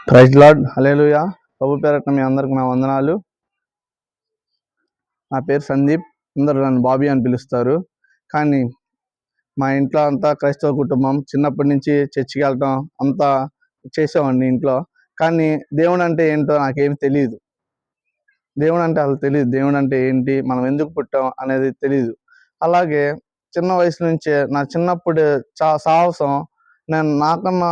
Praise lord, హల్లెలూయా. ప్రభు పేరట మీ అందరికి నా వందనాలు. నా పేరు సందీప్, అందరూ నన్ను బాబీ అని పిలుస్తారు. కానీ మా ఇంట్లో అంతా క్రైస్తవ కుటుంబం. చిన్నప్పటి నుంచి చర్చికి వెళ్ళటం అంతా చేసేవాడిని ఇంట్లో. కానీ దేవుడు అంటే ఏంటో నాకేం తెలియదు. దేవుడు అంటే అసలు తెలియదు. దేవుడు అంటే ఏంటి, మనం ఎందుకు పుట్టాం అనేది తెలియదు. అలాగే చిన్న వయసు నుంచే నా చిన్నప్పుడు సాహసం, నేను నాకన్నా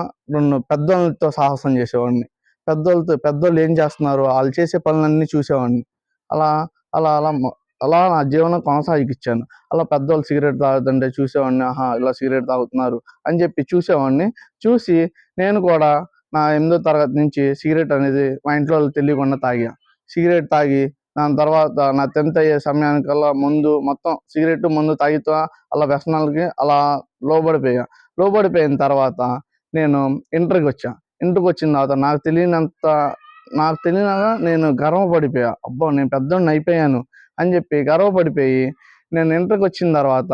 పెద్దోళ్ళతో సాహసం చేసేవాడిని. పెద్దోళ్ళు ఏం చేస్తున్నారు, వాళ్ళు చేసే పనులన్నీ చూసేవాడిని. అలా అలా అలా అలా నా జీవనం కొనసాగించాను. అలా పెద్దోళ్ళు సిగరెట్ తాగుతుంటే చూసేవాడిని. ఆహా, ఇలా సిగరెట్ తాగుతున్నారు అని చెప్పి చూసేవాడిని. చూసి నేను కూడా నా 8వ తరగతి నుంచి సిగరెట్ అనేది మా ఇంట్లో వాళ్ళకి తెలియకుండా తాగా. సిగరెట్ తాగి దాని తర్వాత నా 10th అయ్యే సమయానికల్లా మొత్తం సిగరెట్ మందు తాగుతూ అలా వ్యసనాలకి అలా లోబడిపోయిన తర్వాత నేను ఇంటర్కి వచ్చిన తర్వాత నాకు తెలియనగా నేను గర్వపడిపోయా. అబ్బా, నేను పెద్దోడిని అయిపోయాను అని చెప్పి గర్వపడిపోయి, నేను ఇంటర్కి వచ్చిన తర్వాత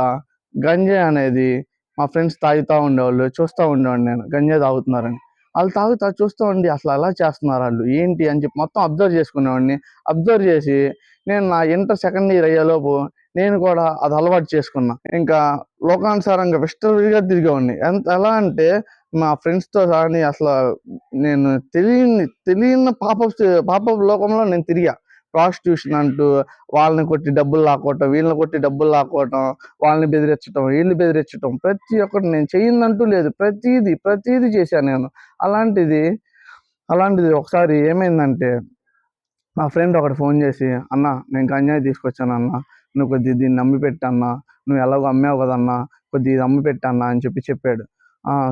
గంజాయి అనేది మా ఫ్రెండ్స్ తాగుతూ ఉండేవాళ్ళు. చూస్తూ ఉండేవాడిని నేను గంజాయి తాగుతున్నారని. వాళ్ళు తాగుతా చూస్తూ ఉండి అసలు ఎలా చేస్తున్నారు వాళ్ళు ఏంటి అని చెప్పి మొత్తం అబ్జర్వ్ చేసుకునేవాడిని. అబ్జర్వ్ చేసి నేను నా ఇంటర్ సెకండ్ ఇయర్ అయ్యేలోపు నేను కూడా అది అలవాటు చేసుకున్నా. ఇంకా లోకానుసారంగా విస్తృతిగా తిరిగేవాడిని. ఎలా అంటే మా ఫ్రెండ్స్తో కానీ అసలు నేను తెలియని పాపపు లోకంలో నేను తిరిగా. ప్రాస్టిట్యూషన్ అంటూ వాళ్ళని కొట్టి డబ్బులు లాక్కోవటం, వీళ్ళని కొట్టి డబ్బులు లాక్కోవటం, వాళ్ళని బెదిరించడం, వీళ్ళని బెదిరించడం, ప్రతి ఒక్కటి నేను చెయ్యిందంటూ లేదు. ప్రతిదీ చేశాను నేను. అలాంటిది ఒకసారి ఏమైందంటే, మా ఫ్రెండ్ ఒకడు ఫోన్ చేసి, అన్న నేను గంజాయి తీసుకొచ్చాను అన్న, నువ్వు కొద్దిగా దీన్ని అమ్మి పెట్టన్నా, నువ్వు ఎలాగో అమ్మావు కదన్నా, కొద్దిగా ఇది అమ్మి పెట్టన్నా అని చెప్పాడు.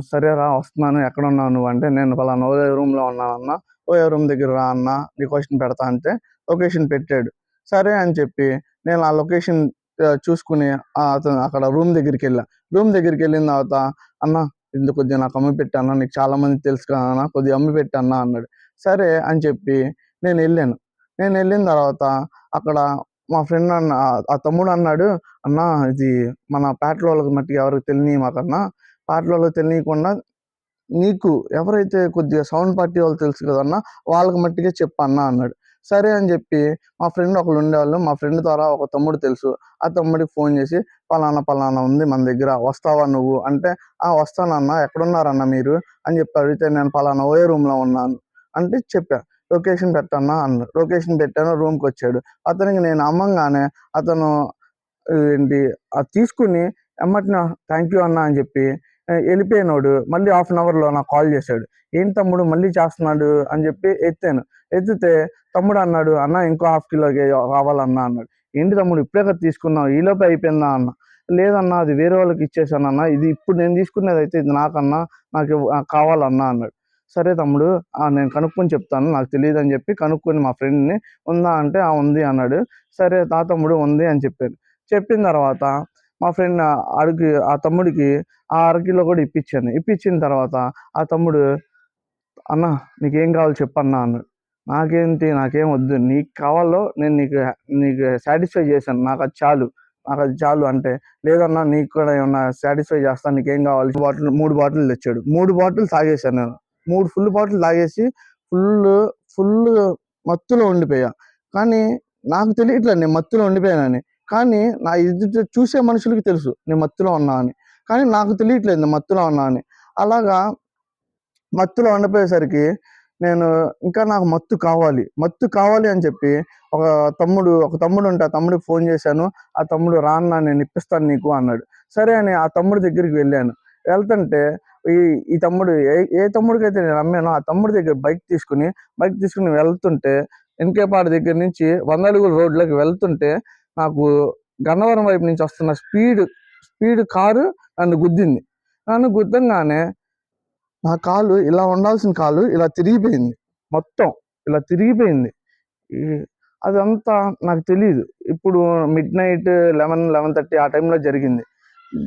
సరేరా వస్తున్నాను, ఎక్కడ ఉన్నావు నువ్వు అంటే, నేను పలానా ఓయో రూమ్లో ఉన్నానన్నా, ఓయో రూమ్ దగ్గర రా అన్న, లొకేషన్ పెడతా అంటే లొకేషన్ పెట్టాడు. సరే అని చెప్పి నేను ఆ లొకేషన్ చూసుకుని అతను అక్కడ రూమ్ దగ్గరికి వెళ్ళిన తర్వాత, అన్న ఇందుకు కొద్దిగా నాకు అమ్మి పెట్టాను, నీకు చాలా మంది తెలుసు కదా, కొద్దిగా అమ్మి పెట్టన్నా అన్నాడు. సరే అని చెప్పి నేను వెళ్ళిన తర్వాత అక్కడ మా ఫ్రెండ్ ఆ తమ్ముడు అన్నాడు, అన్న ఇది మన పేటలో వాళ్ళకి మట్టికి ఎవరికి తెలియనియమాకన్నా, పేటలో వాళ్ళకి తెలియకుండా నీకు ఎవరైతే కొద్దిగా సౌండ్ పార్టీ వాళ్ళు తెలుసు కదన్నా, వాళ్ళకి మట్టిగా చెప్పన్నా అన్నాడు. సరే అని చెప్పి మా ఫ్రెండ్ ఒకళ్ళు ఉండేవాళ్ళు. మా ఫ్రెండ్ ద్వారా ఒక తమ్ముడు తెలుసు. ఆ తమ్ముడికి ఫోన్ చేసి, పలానా ఉంది మన దగ్గర, వస్తావా నువ్వు అంటే, వస్తానన్నా, ఎక్కడున్నారన్నా మీరు అని చెప్పి అడిగితే, నేను పలానా ఓయే రూమ్లో ఉన్నాను అంటే చెప్పా. లొకేషన్ పెట్టన్నా అన్నాడు. లొకేషన్ పెట్టాను, రూమ్కి వచ్చాడు. అతనికి నేను అమ్మంగానే అతను ఏంటి అది తీసుకుని ఎమ్మటిన థ్యాంక్ యూ అన్నా అని చెప్పి వెళ్ళిపోయినాడు. మళ్ళీ 1/2 అవర్లో నాకు కాల్ చేశాడు. ఏంటి తమ్ముడు మళ్ళీ చేస్తున్నాడు అని చెప్పి ఎత్తితే తమ్ముడు అన్నాడు, అన్న ఇంకో 1/2 కిలోకి కావాలన్నా అన్నాడు. ఏంటి తమ్ముడు ఇప్పుడే కదా తీసుకున్నావు, ఈలోపే అయిపోయిందా అన్న. లేదన్నా అది వేరే వాళ్ళకి ఇచ్చేసానన్నా, ఇది ఇప్పుడు నేను తీసుకునేది అయితే ఇది నాకన్నా, నాకు కావాలన్నా అన్నాడు. సరే తమ్ముడు, నేను కనుక్కొని చెప్తాను, నాకు తెలియదు అని చెప్పి కనుక్కొని మా ఫ్రెండ్ని, ఉందా అంటే ఉంది అన్నాడు. సరే తమ్ముడు ఉంది అని చెప్పాను. చెప్పిన తర్వాత మా ఫ్రెండ్ ఆ తమ్ముడికి ఆ 1/2 కిలో కూడా ఇప్పించాను. ఇప్పించిన తర్వాత ఆ తమ్ముడు, అన్న నీకేం కావాలో చెప్పన్నా అన్నాడు. నాకేం వద్దు, నీకు కావాలో నేను నీకు సాటిస్ఫై చేశాను, నాకు అది చాలు అంటే, లేదన్నా నీకు కూడా ఏమన్నా సాటిస్ఫై చేస్తాను, నీకేం కావాలి 3 బాటిల్ తెచ్చాడు. 3 బాటిల్ తాగేశాను నేను. 3 ఫుల్ బాటిల్ తాగేసి ఫుల్ మత్తులో ఉండిపోయా. కానీ నాకు తెలియట్లేదు నేను మత్తులో ఉండిపోయానని. కానీ నా ఎదుట చూసే మనుషులకి తెలుసు నేను మత్తులో ఉన్నా అని. కానీ నాకు తెలియట్లేదు నేను మత్తులో ఉన్నా అని. అలాగా మత్తులో ఉండిపోయేసరికి నేను ఇంకా నాకు మత్తు కావాలి అని చెప్పి ఒక తమ్ముడు ఉంటే ఆ తమ్ముడికి ఫోన్ చేశాను. ఆ తమ్ముడు, రా అన్నా నేను ఇప్పిస్తాను నీకు అన్నాడు. సరే అని ఆ తమ్ముడి దగ్గరికి వెళ్ళాను. వెళ్తుంటే ఈ తమ్ముడు ఏ తమ్ముడికైతే నేను అమ్మానో ఆ తమ్ముడి దగ్గర బైక్ తీసుకుని వెళ్తుంటే, ఎన్కేపాడు దగ్గర నుంచి 100 అడుగుల రోడ్లోకి వెళ్తుంటే, నాకు గన్నవరం వైపు నుంచి వస్తున్న స్పీడ్ కారు నన్ను గుద్దంగానే నా కాలు, ఇలా ఉండాల్సిన కాలు ఇలా తిరిగిపోయింది. మొత్తం ఇలా తిరిగిపోయింది. అదంతా నాకు తెలియదు. ఇప్పుడు మిడ్‌నైట్ 11:30 ఆ టైంలో జరిగింది.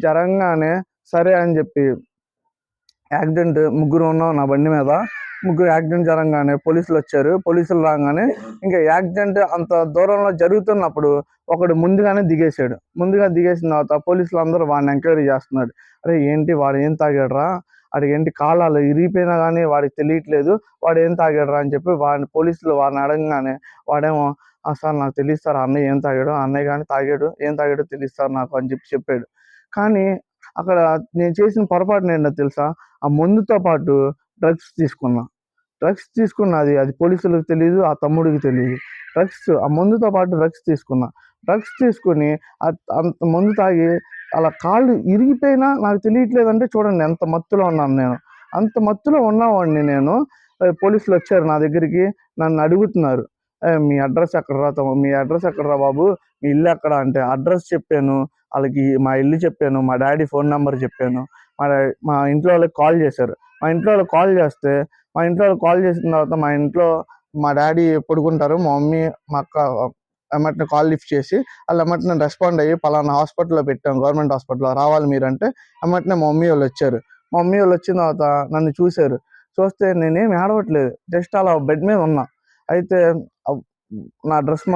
జరగంగానే సరే అని చెప్పి యాక్సిడెంట్, ముగ్గురు ఉన్నాం నా బండి మీద. యాక్సిడెంట్ జరగంగానే పోలీసులు రాగానే ఇంకా యాక్సిడెంట్ అంత దూరంలో జరుగుతున్నప్పుడు ఒకడు ముందుగా దిగేసిన తర్వాత పోలీసులు అందరూ వాడిని ఎంక్వైరీ చేస్తున్నాడు. అరే ఏంటి వాడు ఏం తాగాడురా వాడికి కాళ్ళు అలా ఇరిగిపోయినా కానీ వాడికి తెలియట్లేదు, వాడు ఏం తాగాడురా అని చెప్పి పోలీసులు వాడిని అడగగానే వాడేమో సార్ నాకు తెలియదు సార్, అన్నయ్య ఏం తాగాడు, అన్నయ్య కానీ తాగాడు, ఏం తాగాడో తెలియదు సార్ నాకు అని చెప్పి చెప్పాడు. కానీ అక్కడ నేను చేసిన పొరపాటు ఏంటో తెలుసా, ఆ మందుతో పాటు డ్రగ్స్ తీసుకున్నా. అది పోలీసులకు తెలియదు, ఆ తమ్ముడికి తెలియదు. ఆ మందుతో పాటు డ్రగ్స్ తీసుకున్నా. డ్రగ్స్ తీసుకుని అంత మందు తాగి అలా కాళ్ళు ఇరిగిపోయినా నాకు తెలియట్లేదంటే చూడండి ఎంత మత్తులో ఉన్నాను నేను. అంత మత్తులో ఉన్నవాడిని నేను. పోలీసులు వచ్చారు నా దగ్గరికి, నన్ను అడుగుతున్నారు, మీ అడ్రస్ ఎక్కడరా మీ అడ్రస్ ఎక్కడరా బాబు, మీ ఇల్లు ఎక్కడ అంటే అడ్రస్ చెప్పాను వాళ్ళకి, మా ఇల్లు చెప్పాను, మా డాడీ ఫోన్ నెంబర్ చెప్పాను. మా ఇంట్లో వాళ్ళకి కాల్ చేశారు. మా ఇంట్లో వాళ్ళకి కాల్ చేసిన తర్వాత మా డాడీ పడుకుంటారు, మా మమ్మీ మా అక్క ఎమ్మటనే కాల్ లిఫ్ట్ చేసి వాళ్ళు ఎమ్మటనే రెస్పాండ్ అయ్యి పలానా హాస్పిటల్లో పెట్టాం, గవర్నమెంట్ హాస్పిటల్లో రావాలి మీరంటే ఎమ్మటనే మా మమ్మీ వాళ్ళు వచ్చారు. మా మమ్మీ వాళ్ళు వచ్చిన తర్వాత నన్ను చూస్తే నేనేమి ఏడవట్లేదు, జస్ట్ అలా బెడ్ మీద ఉన్నా. అయితే నా డ్రెస్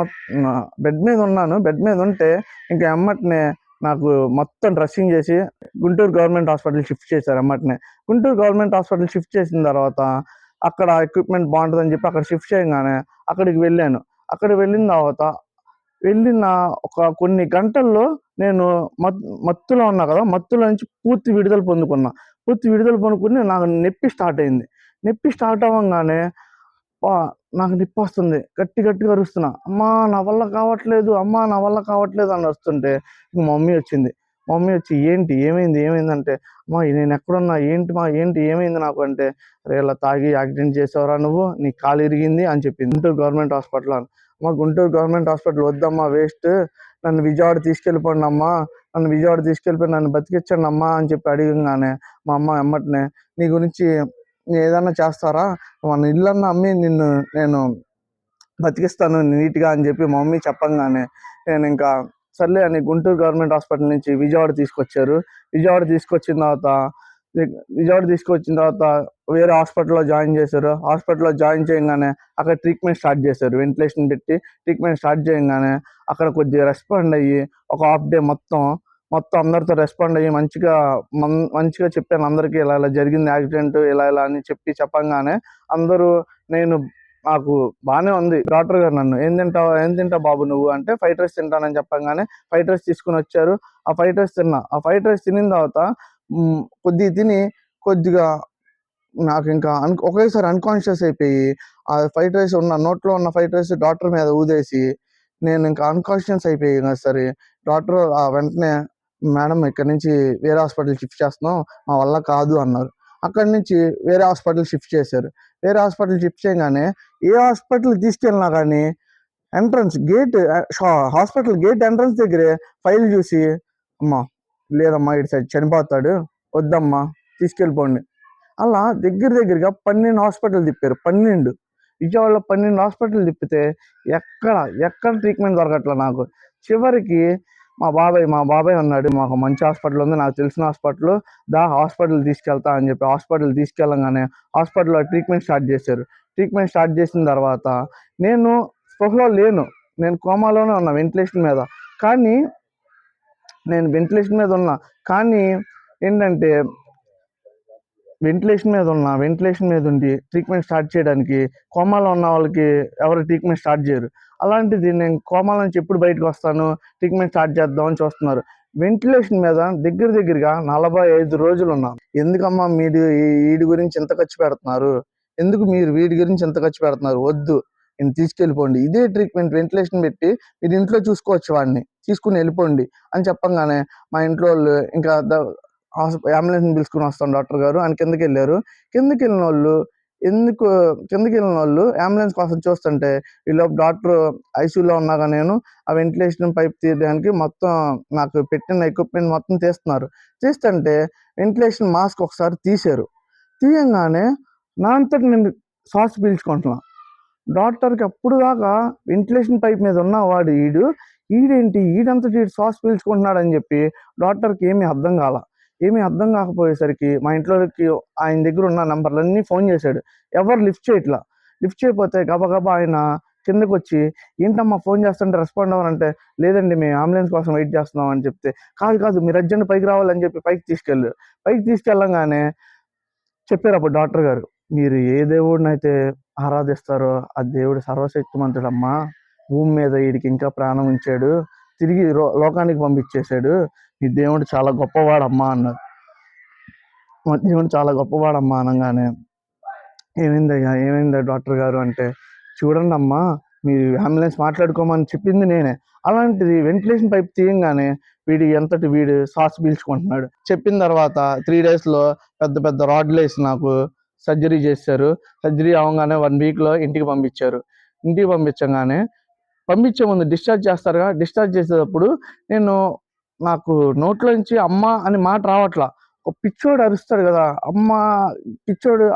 బెడ్ మీద ఉన్నాను. బెడ్ మీద ఉంటే ఇంకా ఎమ్మటనే నాకు మొత్తం డ్రెస్సింగ్ చేసి గుంటూరు గవర్నమెంట్ హాస్పిటల్ షిఫ్ట్ చేశారు. ఎమ్మటనే గుంటూరు గవర్నమెంట్ హాస్పిటల్ షిఫ్ట్ చేసిన తర్వాత అక్కడ ఎక్విప్మెంట్ బాగుంటుందని చెప్పి అక్కడ షిఫ్ట్ చేయగానే అక్కడికి వెళ్ళాను. అక్కడికి వెళ్ళిన ఒక కొన్ని గంటల్లో నేను మత్తులో ఉన్నా కదా, మత్తులో నుంచి పూర్తి విడుదల పొందుకుని నాకు నొప్పి స్టార్ట్ అయింది. నొప్పి స్టార్ట్ అవ్వగానే నాకు నొప్పి వస్తుంది, గట్టిగా అరుస్తున్నా, అమ్మా నా వల్ల కావట్లేదు అని వస్తుంటే మా మమ్మీ వచ్చి ఏమైందంటే, అమ్మా నేను ఎక్కడున్నా, ఏంటి ఏమైంది నాకు అంటే, అరే ఇలా తాగి యాక్సిడెంట్ చేసావురా నువ్వు, నీ కాలు ఇరిగింది అని చెప్పింది. గుంటూరు గవర్నమెంట్ హాస్పిటల్ అమ్మా, గుంటూరు గవర్నమెంట్ హాస్పిటల్ వద్దమ్మా, వేస్ట్, నన్ను విజయవాడ తీసుకెళ్ళిపోండి అమ్మా, నన్ను బతికించండి అమ్మా అని చెప్పి అడిగగానే మా అమ్మ ఎమ్మటనే, నీ గురించి ఏదన్నా చేస్తారా, మన ఇల్లన్నా అమ్మి నేను బతికిస్తాను నీట్గా అని చెప్పి మా మమ్మీ చెప్పంగానే నేను ఇంకా సర్లే అని గుంటూరు గవర్నమెంట్ హాస్పిటల్ నుంచి విజయవాడ తీసుకొచ్చారు. విజయవాడ తీసుకొచ్చిన తర్వాత వేరే హాస్పిటల్లో జాయిన్ చేశారు. హాస్పిటల్లో జాయిన్ చేయగానే అక్కడ ట్రీట్మెంట్ స్టార్ట్ చేశారు. వెంటిలేషన్ పెట్టి ట్రీట్మెంట్ స్టార్ట్ చేయగానే అక్కడ కొద్దిగా రెస్పాండ్ అయ్యి ఒక హాఫ్ డే మొత్తం అందరితో రెస్పాండ్ అయ్యి మంచిగా చెప్పాను అందరికీ, ఇలా జరిగింది యాక్సిడెంట్, ఇలా అని చెప్పంగానే అందరూ నాకు బాగానే ఉంది. డాక్టర్ గారు నన్ను ఏం తింటావు బాబు నువ్వు అంటే ఫ్రైడ్ రైస్ తింటానని చెప్పంగానే ఫ్రైడ్ రైస్ తీసుకుని వచ్చారు. ఆ ఫ్రైడ్ రైస్ తిన్నా. ఆ ఫ్రైడ్ రైస్ తినిన తర్వాత కొద్దిగా నాకు ఇంకా ఒకేసారి అన్కాన్షియస్ అయిపోయి ఆ ఫ్రైడ్ రైస్ నోట్లో ఉన్న ఫ్రైడ్ రైస్ డాక్టర్ మీద ఊదేసి నేను ఇంకా అన్కాన్షియస్ అయిపోయి సరే డాక్టర్ వెంటనే, మేడం ఇక్కడి నుంచి వేరే హాస్పిటల్ షిఫ్ట్ చేస్తున్నాం, మా వల్ల కాదు అన్నారు. అక్కడి నుంచి వేరే హాస్పిటల్ షిఫ్ట్ చేశారు. వేరే హాస్పిటల్ షిఫ్ట్ చేయగానే ఏ హాస్పిటల్ తీసుకెళ్ళినా కానీ హాస్పిటల్ గేట్ ఎంట్రన్స్ దగ్గరే ఫైల్ చూసి, అమ్మా లేదమ్మా ఇటు సైడ్ చనిపోతాడు, వద్దమ్మా తీసుకెళ్ళిపోండి. అలా దగ్గరగా 12 హాస్పిటల్ తిప్పారు. విజయవాడలో 12 హాస్పిటల్ తిప్పితే ఎక్కడ ట్రీట్మెంట్ దొరకట్లే నాకు. చివరికి మా బాబాయ్ ఉన్నాడు, మాకు మంచి హాస్పిటల్ ఉంది, నాకు తెలిసిన హాస్పిటల్ తీసుకెళ్తా అని చెప్పి హాస్పిటల్ తీసుకెళ్ళగానే హాస్పిటల్లో ట్రీట్మెంట్ స్టార్ట్ చేశారు. ట్రీట్మెంట్ స్టార్ట్ చేసిన తర్వాత నేను స్పృహలో లేను, నేను కోమాలోనే ఉన్నా, వెంటిలేషన్ మీద కానీ ఏంటంటే వెంటిలేషన్ మీద ఉండి ట్రీట్మెంట్ స్టార్ట్ చేయడానికి కోమాలో ఉన్న వాళ్ళకి ఎవరు ట్రీట్మెంట్ స్టార్ట్ చేయరు. అలాంటిది నేను కోమాలో నుంచి ఎప్పుడు బయటకు వస్తాను, ట్రీట్మెంట్ స్టార్ట్ చేద్దామని చూస్తున్నారు. వెంటిలేషన్ మీద దగ్గరగా 45 రోజులు ఉన్నాను. ఎందుకమ్మా మీరు వీడి గురించి ఎంత ఖర్చు పెడుతున్నారు, వద్దు నేను తీసుకెళ్ళిపోండి, ఇదే ట్రీట్మెంట్ వెంటిలేషన్ పెట్టి మీరు ఇంట్లో చూసుకోవచ్చు, వాడిని తీసుకుని వెళ్ళిపోండి అని చెప్పంగానే మా ఇంట్లో వాళ్ళు ఇంకా అంబులెన్స్ పిలుచుకుని వస్తాం డాక్టర్ గారు అని కిందకి వెళ్ళారు. కిందకి వెళ్ళిన వాళ్ళు అంబులెన్స్ కోసం చూస్తుంటే ఈలోపు డాక్టర్ ఐసీయూలో ఉన్నాగా నేను ఆ వెంటిలేషన్ పైప్ తీయడానికి మొత్తం నాకు పెట్టిన ఎక్విప్మెంట్ మొత్తం తీస్తుంటే వెంటిలేషన్ మాస్క్ ఒకసారి తీయంగానే నా అంతటి నేను శ్వాస పీల్చుకుంటున్నా. డాక్టర్కి అప్పుడు దాకా వెంటిలేషన్ పైప్ మీద ఉన్నవాడు ఈడంతటి శ్వాస పీల్చుకుంటున్నాడు అని చెప్పి డాక్టర్కి ఏమీ అర్థం కాకపోయేసరికి మా ఇంట్లోకి ఆయన దగ్గర ఉన్న నంబర్లన్నీ ఫోన్ చేశాడు. ఎవరు లిఫ్ట్ చేయకపోతే గబగబా ఆయన కిందకు వచ్చి, ఏంటమ్మా ఫోన్ చేస్తుంటే రెస్పాండ్ అవ్వాలంటే, లేదండి మేము అంబులెన్స్ కోసం వెయిట్ చేస్తున్నాం అని చెప్తే, కాదు మీరు అర్జెంట్ పైకి రావాలని చెప్పి పైకి తీసుకెళ్ళంగానే చెప్పారు అప్పుడు డాక్టర్ గారు. "మీరు ఏ దేవుడినైతే ఆరాధిస్తారో ఆ దేవుడు సర్వశక్తిమంతుడమ్మా. భూమి మీద ఈడికి ఇంకా ప్రాణం ఉంచాడు. తిరిగి లోకానికి పంపించేశాడు. ఈ దేవుడు చాలా గొప్పవాడమ్మా" అన్నారు. మా దేవుడు చాలా గొప్పవాడమ్మా అనంగానే, "ఏమైందయ్యా? ఏమైందా డాక్టర్ గారు" అంటే, "చూడండమ్మా, మీరు అంబులెన్స్ మాట్లాడుకోమని చెప్పింది నేనే. అలాంటిది వెంటిలేషన్ పైప్ తీయంగానే వీడు శ్వాస పీల్చుకుంటున్నాడు." చెప్పిన తర్వాత 3 డేస్‌లో పెద్ద పెద్ద రాడ్‌లేసి నాకు సర్జరీ చేశారు. సర్జరీ అవ్వంగానే 1 వీక్‌లో ఇంటికి పంపించారు. ఇంటికి పంపించే ముందు డిశ్చార్జ్ చేస్తారుగా, డిశ్చార్జ్ చేసేటప్పుడు నేను నాకు నోట్లోంచి అమ్మ అని మాట రావట్లా. ఒక పిచ్చోడు అరుస్తాడు కదా! అమ్మ పిచ్చోడు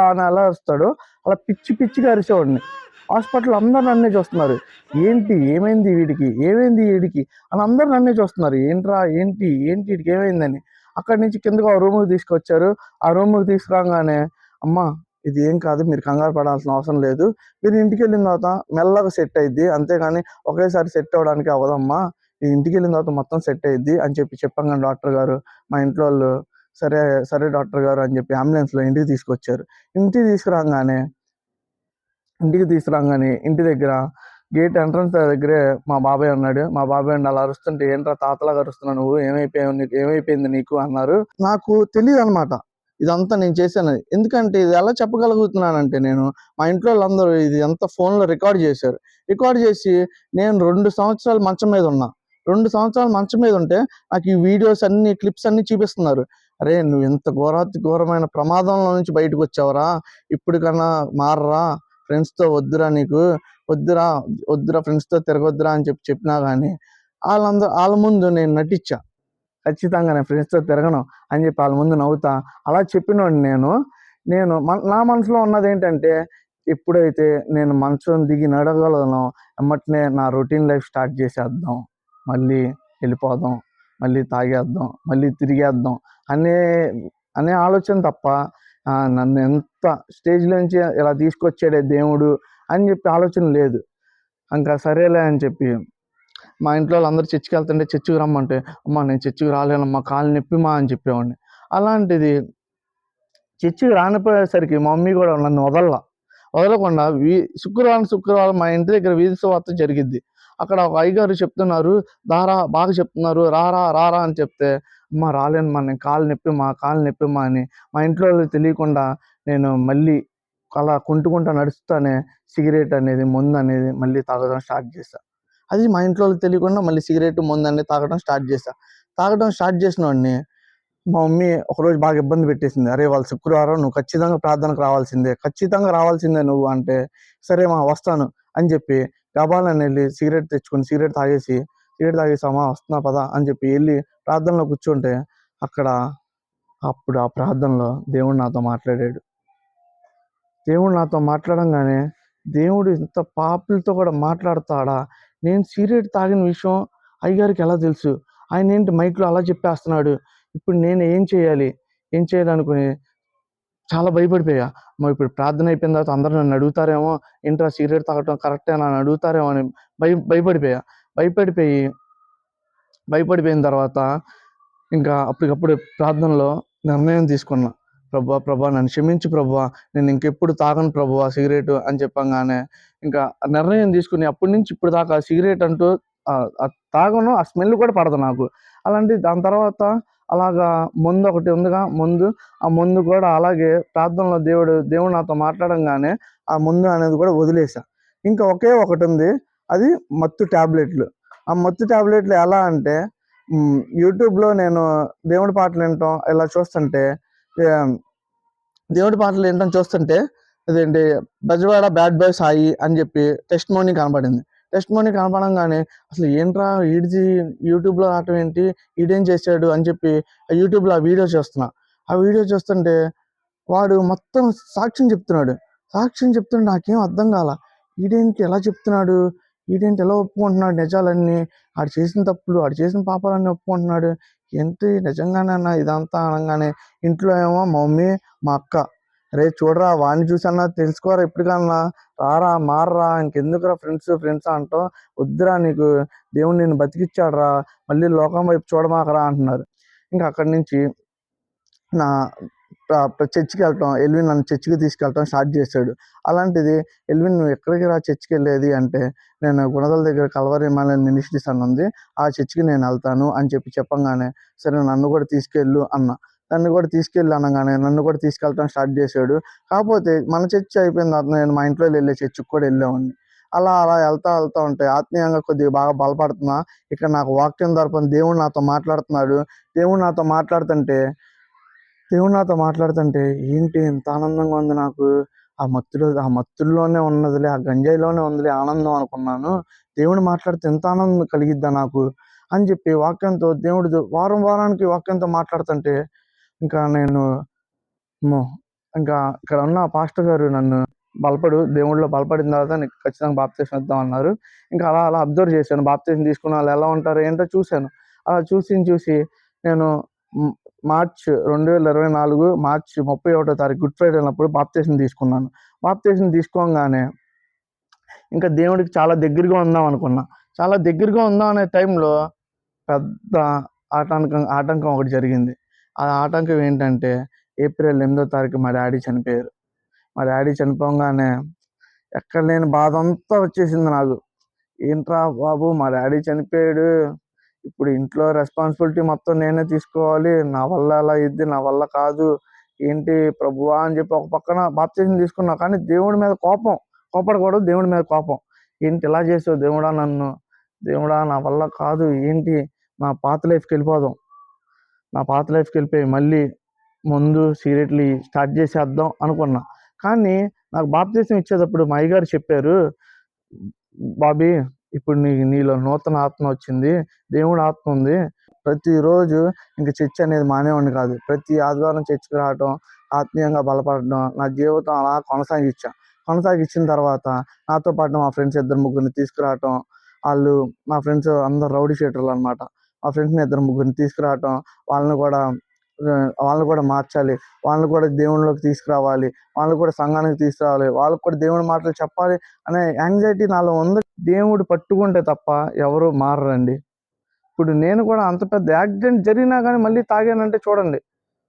అని ఎలా అరుస్తాడో అలా పిచ్చి పిచ్చిగా అరిసేవాడిని. హాస్పిటల్‌లో అందరూ నన్నే చూస్తున్నారు. ఏంటి? ఏమైంది వీడికి? ఏమైంది ఈడికి? అని అందరూ నన్నే చూస్తున్నారు. ఏంట్రా? ఏంటి? ఏంటి ఈడికి ఏమైందని. అక్కడి నుంచి కిందకు ఆ రూమ్‌కి తీసుకొచ్చారు. ఆ రూమ్‌కి తీసుకురాంగానే, "అమ్మ, ఇది ఏం కాదు. మీరు కంగారు పడాల్సిన అవసరం లేదు. మీరు ఇంటికెళ్ళిన తర్వాత మెల్లగా సెట్ అయిద్ది. అంతేగాని ఒకేసారి సెట్ అవ్వడానికి అవ్వదమ్మా. ఇంటికెళ్ళిన తర్వాత మొత్తం సెట్ అయిద్ది" అని చెప్పంగానే డాక్టర్ గారు, మా ఇంట్లో వాళ్ళు, "సరే, సరే డాక్టర్ గారు" అని చెప్పి అంబులెన్స్‌లో ఇంటికి తీసుకొచ్చారు. ఇంటికి తీసుకురాంగానే ఇంటి దగ్గర గేట్ ఎంట్రన్స్ దగ్గరే మా బాబాయ్ ఉన్నాడు. మా బాబాయ్ ఉండి అలా అరుస్తుంటే, "ఏంట్రా తాతలాగా అరుస్తున్నావు నువ్వు? ఏమైపోయింది నీకు" అన్నారు. నాకు తెలీదనమాట ఇదంతా నేను చేశానని. ఎందుకంటే ఇది ఎలా చెప్పగలుగుతున్నానంటే నేను, మా ఇంట్లో వాళ్ళందరూ ఇది అంతా ఫోన్‌లో రికార్డ్ చేశారు. రికార్డ్ చేసి నేను 2 సంవత్సరాలు మంచం మీద ఉన్నా. 2 సంవత్సరాలు మంచం మీద ఉంటే నాకు ఈ వీడియోస్ అన్నీ, క్లిప్స్ అన్నీ చూపిస్తున్నారు. "అరేయ్! నువ్వు ఇంత ఘోరాతి ఘోరమైన ప్రమాదంలో నుంచి బయటకొచ్చావురా! ఇప్పటికన్నా మారరా! ఫ్రెండ్స్‌తో వద్దురా నీకు. వద్దురా, వద్దురా ఫ్రెండ్స్‌తో తిరగొద్దురా" అని చెప్పినా గానీ, ఆళ్ళ ముందు నేను నటిచ్చా. ఖచ్చితంగా నేను ఫ్రెండ్స్‌తో తిరగను అని చెప్పి ఆళ్ళ ముందు నవ్వుతా అలా చెప్పినోడిని నేను. నేను నా మనసులో ఉన్నదేంటంటే, ఎప్పుడైతే నేను మంచం దిగి నడవగలనో ఎమ్మటనే నా రొటీన్ లైఫ్ స్టార్ట్ చేసేద్దాం. మళ్ళీ ఎళ్ళిపోదాం. మళ్ళీ తాగేద్దాం. మళ్ళీ తిరిగేద్దాం అనే అనే ఆలోచన తప్ప, నన్ను ఎంత స్టేజ్‌లోంచి ఇలా తీసుకొచ్చాడే దేవుడు అని చెప్పి ఆలోచన లేదు. ఇంకా సరేలే అని చెప్పి మా ఇంట్లో వాళ్ళందరూ చర్చికెళ్తుంటే చర్చికి రమ్మంటే, "అమ్మ, నేను చర్చికి రాలేనమ్మా, కాళ్ళు నొప్పిమా" అని చెప్పేవాడిని. అలాంటిది చర్చికి రానిపోయేసరికి మా మమ్మీ గూడా నన్ను వదలకుండా శుక్రవారం మా ఇంటి దగ్గర వీధి సువార్త జరిగిద్ది. అక్కడ ఒక అయ్యగారు చెప్తున్నారు, బాగా చెప్తున్నారు, రారా" అని చెప్తే, "అమ్మ రాలేనమ్మా, నేను కాళ్ళు నొప్పిమా" అని మా ఇంట్లో వాళ్ళకి తెలియకుండా నేను మళ్ళీ అలా కుంటుకుంటా నడుస్తానే సిగరెట్ అనేది, మందనేది మళ్ళీ తాగడం స్టార్ట్ చేశా. అది మా ఇంట్లో వాళ్ళకి తెలియకుండా మళ్ళీ సిగరెట్, మందనేది తాగడం స్టార్ట్ చేశా. తాగడం స్టార్ట్ చేసినోడిని మా మమ్మీ ఒకరోజు బాగా ఇబ్బంది పెట్టేసింది. "అరే! వాళ్ళ శుక్రవారం నువ్వు ఖచ్చితంగా ప్రార్థనకు రావాల్సిందే. ఖచ్చితంగా రావాల్సిందే నువ్వు" అంటే, "సరే మా వస్తాను" అని చెప్పి గబాలన ఎళ్లి సిగరెట్ తాగేసి "అమ్మా వస్తున్నా పద" అని చెప్పి ఎళ్లి ప్రార్థనలో కూర్చుంటే, అప్పుడు ఆ ప్రార్థనలో దేవుడు నాతో మాట్లాడాడు. దేవుడు నాతో మాట్లాడంగానే, దేవుడు ఇంత పాపులతో కూడా మాట్లాడతాడా? నేను సిగరెట్ తాగిన విషయం అయ్యగారికి ఎలా తెలుసు? ఆయనేంటి మైక్‌లో అలా చెప్పేస్తున్నాడు? ఇప్పుడు నేను ఏం చేయాలి? ఏం చేయాలనుకుని చాలా భయపడిపోయా. ఇప్పుడు ప్రార్థన అయిపోయిన తర్వాత అందరూ నన్ను అడుగుతారేమో, "ఏంట్రా సిగరెట్ తాగటం కరెక్టేనా?" అని అడుగుతారేమో అని భయపడిపోయా. భయపడిపోయి భయపడిపోయిన తర్వాత ఇంకా అప్పటికప్పుడు ప్రార్థనలో నిర్ణయం తీసుకున్నా. ప్రభువా నన్ను క్షమించు ప్రభువా! నేను ఇంకెప్పుడు తాగను ప్రభువా సిగరెటు అని చెప్పంగానే, ఇంకా నిర్ణయం తీసుకొని అప్పటి నుంచి ఇప్పటి దాకా సిగరెట్ అంటూ తాగను. ఆ స్మెల్ కూడా పడదు నాకు. అలాంటిది దాని తర్వాత అలాగా మందొకటి ఉందిగా మందు, ఆ మందు కూడా అలాగే ప్రార్థనలో దేవుడు నాతో మాట్లాడంగానే ఆ మందు అనేది కూడా వదిలేసా. ఇంకా ఒకే ఒకటుంది. అది మత్తు టాబ్లెట్లు. ఆ మత్తు టాబ్లెట్లు ఎలా అంటే, యూట్యూబ్‌లో నేను దేవుడి పాటలు వినటం ఇలా చూస్తుంటే, ఆహ్, దేవుడి పాటలు వినటం చూస్తుంటే అదేంటి 'బెజవాడ బ్యాడ్ బాయ్ సాయి' అని చెప్పి టెస్టిమోనీ కనపడింది. టెస్టిమోనీ కనపడంగానే అసలు ఏంట్రా ఈడిది యూట్యూబ్‌లో రావటం ఏంటి? ఈడేం చేశాడు అని చెప్పి యూట్యూబ్‌లో ఆ వీడియో చూస్తున్నా. ఆ వీడియో చూస్తుంటే వాడు మొత్తం సాక్ష్యం చెప్తున్నాడు. సాక్ష్యం చెప్తుంటే నాకేం అర్థం కాలా. ఈడేంటి ఎలా చెప్తున్నాడు? ఈడేంటి ఎలా ఒప్పుకుంటున్నాడు నిజాలన్నీ? ఆడు చేసిన తప్పులు, ఆడు చేసిన పాపాలన్నీ ఒప్పుకుంటున్నాడు. ఏంటి నిజంగానేనా ఇదంతా అనంగానే, ఇంట్లో ఏమో మా మమ్మీ, మా అక్క, "అరేయ్ చూడరా, వాడిని చూసన్నా తెలుసుకోరా ఇప్పటికన్నా. రారా, మారరా, ఇంకెందుకురా ఫ్రెండ్స్ అంటావు. వద్దురా, నీకు దేవుడు నిన్ను బతికిచ్చాడురా. మళ్ళీ లోకం వైపు చూడమాకరా" అంటున్నారు. ఇంకా అక్కడి నుంచి నా చర్చికి వెళ్ళటం, ఎల్విన్ నన్ను చర్చికి తీసుకెళ్ళటం స్టార్ట్ చేశాడు. అలాంటిది, ఎల్విన్ నువ్వు ఎక్కడికి రా చర్చికి వెళ్ళేది అంటే, నేను గుణదల దగ్గర కల్వరి హిమాలయన్ మినిస్ట్రీస్ అని ఉంది, ఆ చర్చికి నేను వెళ్తాను అని చెప్పంగానే, సరే నన్ను కూడా తీసుకెళ్ళు అన్న. నన్ను కూడా తీసుకెళ్ళి అనగానే నన్ను కూడా తీసుకెళ్ళటం స్టార్ట్ చేశాడు. కాకపోతే మన చర్చి అయిపోయిన తర్వాత నేను మా ఇంట్లో వెళ్ళే చర్చికి కూడా వెళ్ళేవాడిని. అలా అలా వెళ్తా ఉంటే ఆత్మీయంగా కొద్దిగా బాగా బలపడుతున్నా. ఇక్కడ నాకు వాక్యం తరపున దేవుడు నాతో మాట్లాడుతున్నాడు. దేవుడు నాతో మాట్లాడుతుంటే ఏంటి ఇంత ఆనందంగా ఉంది నాకు. ఆ మత్తుల్లోనే ఉన్నదిలే, ఆ గంజాయిలోనే ఉందిలే ఆనందం అనుకున్నాను. దేవుడు మాట్లాడితే ఎంత ఆనందం కలిగిద్దా నాకు అని చెప్పి వాక్యంతో దేవుడు వారానికి వాక్యంతో మాట్లాడుతుంటే ఇంకా నేను ఇంకా ఇక్కడ ఉన్న పాస్టర్ గారు నన్ను దేవుడిలో బలపడిన తర్వాత నీకు ఖచ్చితంగా బాప్తీసం ఇద్దాం అన్నారు. ఇంకా అలా అలా అబ్జర్వ్ చేశాను. బాప్తీసం తీసుకున్న వాళ్ళు ఎలా ఉంటారు ఏంటో చూశాను. అలా చూసి నేను మార్చ్ 2024 మార్చి 31వ తారీఖు గుడ్ ఫ్రైడే ఉన్నప్పుడు బాప్తీసం తీసుకున్నాను. బాప్తీసం తీసుకోగానే ఇంకా దేవుడికి చాలా దగ్గరగా ఉందాం అనుకున్నా. చాలా దగ్గరగా ఉందాం అనే టైంలో పెద్ద ఆటంకం ఒకటి జరిగింది. ఆ ఆటంకం ఏంటంటే, ఏప్రిల్ 8వ తారీఖు మా డాడీ చనిపోయారు. మా డాడీ చనిపోగానే ఎక్కడ లేని బాధ అంతా వచ్చేసింది నాకు. ఏంట్రా బాబు మా డాడీ చనిపోయాడు, ఇప్పుడు ఇంట్లో రెస్పాన్సిబిలిటీ మొత్తం నేనే తీసుకోవాలి, నా వల్ల అలా నా వల్ల కాదు, ఏంటి ప్రభువా అని చెప్పి ఒక పక్కన బాప్తీసం తీసుకున్నా. కానీ దేవుడి మీద కోపడకూడదు, దేవుడి మీద కోపం. ఏంటి ఇలా చేసావు దేవుడా నన్ను, దేవుడా నా వల్ల కాదు, ఏంటి నా పాత లైఫ్కి వెళ్ళిపోయి మళ్ళీ ముందు సీరియట్లీ స్టార్ట్ చేసేద్దాం అనుకున్నా. కానీ నాకు బాప్తీసం ఇచ్చేటప్పుడు మా అయ్యగారు చెప్పారు, బాబీ ఇప్పుడు నీలో నూతన ఆత్మ వచ్చింది, దేవుడు ఆత్మ ఉంది. ప్రతిరోజు ఇంక చర్చ్ అనేది మానేవాడిని కాదు. ప్రతి ఆదివారం చర్చికి రావటం, ఆత్మీయంగా బలపడడం, నా జీవితం అలా కొనసాగించిన తర్వాత నాతో పాటు మా ఫ్రెండ్స్ 2-3 తీసుకురావటం. మా ఫ్రెండ్స్ అందరు రౌడీ షీటర్లు అనమాట. మా ఫ్రెండ్స్ని 2-3 తీసుకురావటం, వాళ్ళని కూడా మార్చాలి, వాళ్ళని కూడా దేవుళ్ళలోకి తీసుకురావాలి, వాళ్ళని కూడా సంఘానికి తీసుకురావాలి, వాళ్ళకి కూడా దేవుడి మాటలు చెప్పాలి అనే యాంగ్జైటీ నాలో ఉంది. దేవుడు పట్టుకుంటే తప్ప ఎవరు మారరండి. ఇప్పుడు నేను కూడా అంత పెద్ద యాక్సిడెంట్ జరిగినా కానీ మళ్ళీ తాగానంటే చూడండి,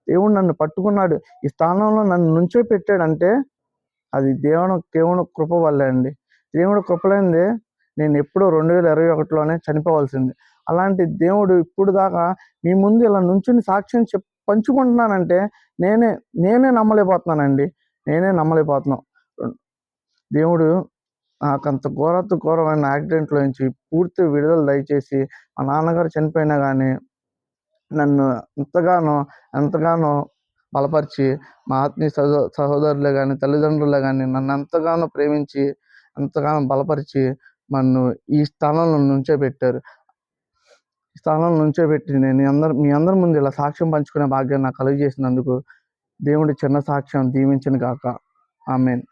దేవుడు నన్ను పట్టుకున్నాడు, ఈ స్థానంలో నన్ను నుంచో పెట్టాడంటే అది కేవలం కృప వల్లే అండి. దేవుడు కృపలేనిదే నేను ఎప్పుడో 2021లోనే చనిపోవాల్సింది. అలాంటి దేవుడు ఇప్పుడు దాకా మీ ముందు ఇలా నుంచుని సాక్ష్యం పంచుకుంటున్నానంటే నేనే నమ్మలేకపోతున్నానండి. దేవుడు నాకంత ఘోరమైన యాక్సిడెంట్లో నుంచి పూర్తి విడుదల దయచేసి, మా నాన్నగారు చనిపోయినా కానీ నన్ను ఎంతగానో బలపరిచి, మా ఆత్మీయ సహోదరులే కానీ తల్లిదండ్రులే కానీ నన్ను ఎంతగానో ప్రేమించి, ఎంతగానో బలపరిచి నన్ను ఈ స్థానంలో నుంచోబెట్టారు. ఈ స్థానంలో నుంచోబెట్టి మీ అందరి ముందు ఇలా సాక్ష్యం పంచుకునే భాగ్యం నాకు కలుగజేసినందుకు దేవుడి చిన్న సాక్ష్యం దీవించును గాక. ఆమేన్.